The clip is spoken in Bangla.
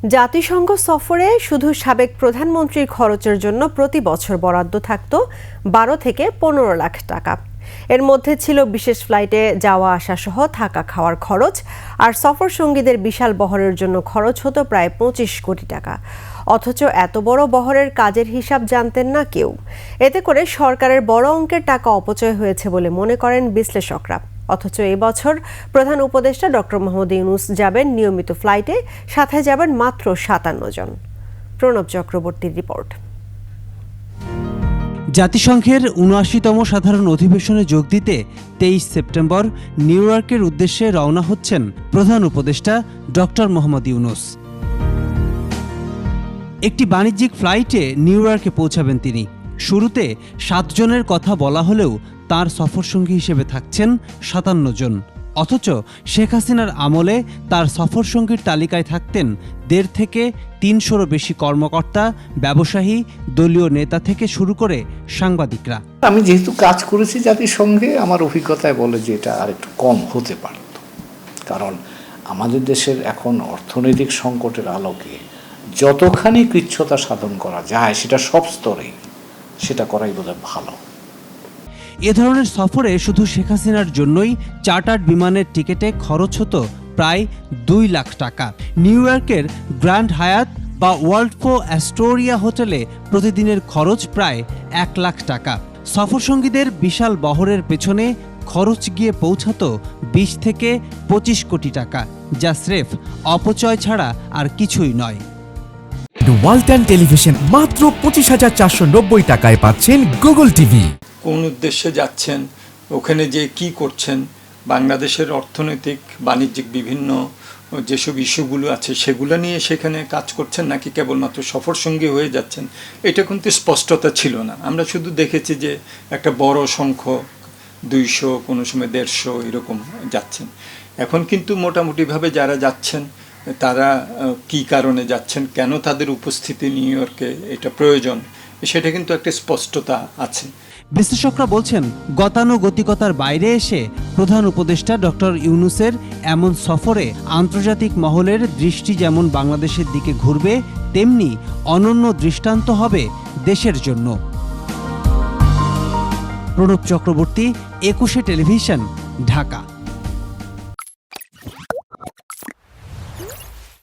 জাতিসংঘ সফরে শুধু সাবেক প্রধানমন্ত্রীর খরচের জন্য প্রতি বছর বরাদ্দ থাকত 12 থেকে 15 লাখ টাকা। এর মধ্যে ছিল বিশেষ ফ্লাইটে যাওয়া আসা সহ থাকা খাওয়ার খরচ, আর সফর সঙ্গীদের বিশাল বহরের জন্য খরচ হতো প্রায় 25 কোটি টাকা। অথচ এত বড় বহরের কাজের হিসাব জানতেন না কেউ। এতে করে সরকারের বড় অঙ্কের টাকা অপচয় হয়েছে বলে মনে করেন বিশ্লেষকরা। অথচ এবছর প্রধান উপদেষ্টা ডক্টর মোহাম্মদ ইউনূস যাবেন নিয়মিত ফ্লাইটে, সাথে যাবেন মাত্র 57 জন। প্রণব চক্রবর্তীর রিপোর্ট। জাতিসংঘের ৭৯তম সাধারণ অধিবেশনে যোগ দিতে ২৩ সেপ্টেম্বর নিউ ইয়র্কের উদ্দেশ্যে রওনা হচ্ছেন প্রধান উপদেষ্টা ডক্টর মোহাম্মদ ইউনূস। একটি বাণিজ্যিক ফ্লাইটে নিউ ইয়র্কে পৌঁছাবেন তিনি। শুরুতে ৭ জনের কথা বলা হলেও তার সফরসঙ্গী হিসেবে থাকছেন ৫৭ জন। অথচ শেখ হাসিনার আমলে তার সফরসঙ্গীর তালিকায় থাকতেন ১.৫ থেকে ৩০০রও বেশি কর্মকর্তা, ব্যবসায়ী, দলীয় নেতা থেকে শুরু করে সাংবাদিকরা। আমি যেহেতু কাজ করেছি জাতিসংঘে, আমার অভিজ্ঞতায় বলে যে এটা আর একটু কম হতে পারত। কারণ আমাদের দেশের এখন অর্থনৈতিক সংকটের আলোকে যতখানি কৃচ্ছতা সাধন করা যায় সেটা সব স্তরেই সেটা করাই বোধহয় ভালো। এ ধরনের সফরে শুধু শেখ হাসিনার জন্যই চার্টার্ড বিমানের টিকিটে খরচ হতো প্রায় ২ লাখ টাকা। নিউ ইয়র্কের গ্র্যান্ড হায়াত বা ওয়ার্ল্ডফো অ্যাস্টোরিয়া হোটেলে প্রতিদিনের খরচ প্রায় ১ লাখ টাকা। সফরসঙ্গীদের বিশাল বহরের পেছনে খরচ গিয়ে পৌঁছাতো ২০ থেকে ২৫ কোটি টাকা, যা স্রেফ অপচয় ছাড়া আর কিছুই নয়। ওয়ালটন টেলিভিশন মাত্র ২৫,৪৯০ টাকায় পাচ্ছেন গুগল টিভি। কোন উদ্দেশ্যে যাচ্ছেন, ওখানে যে কি করছেন, বাংলাদেশের অর্থনৈতিক বাণিজ্যিক বিভিন্ন যেসব ইস্যুগুলো আছে সেগুলো নিয়ে সেখানে কাজ করছেন নাকি কেবলমাত্র সফরসঙ্গী হয়ে যাচ্ছেন, এটা কিন্তু স্পষ্টতা ছিল না। আমরা শুধু দেখেছি যে একটা বড় সংখ্যক ২০০, কোনো সময় ১৫০ এরকম যাচ্ছেন। এখন কিন্তু মোটামুটিভাবে যারা যাচ্ছেন তারা কি কারণে যাচ্ছেন, কেন তাদের উপস্থিতি নিউ ইয়র্কে এটা প্রয়োজন, সেটা কিন্তু একটা স্পষ্টতা আছে। বিশ্লেষকরা বলছেন, গতানুগতিকতার বাইরে এসে প্রধান উপদেষ্টা ডক্টর ইউনূসের এমন সফরে আন্তর্জাতিক মহলের দৃষ্টি যেমন বাংলাদেশের দিকে ঘুরবে, তেমনি অনন্য দৃষ্টান্ত হবে দেশের জন্য। প্রণব চক্রবর্তী, ২১শে টেলিভিশন, ঢাকা।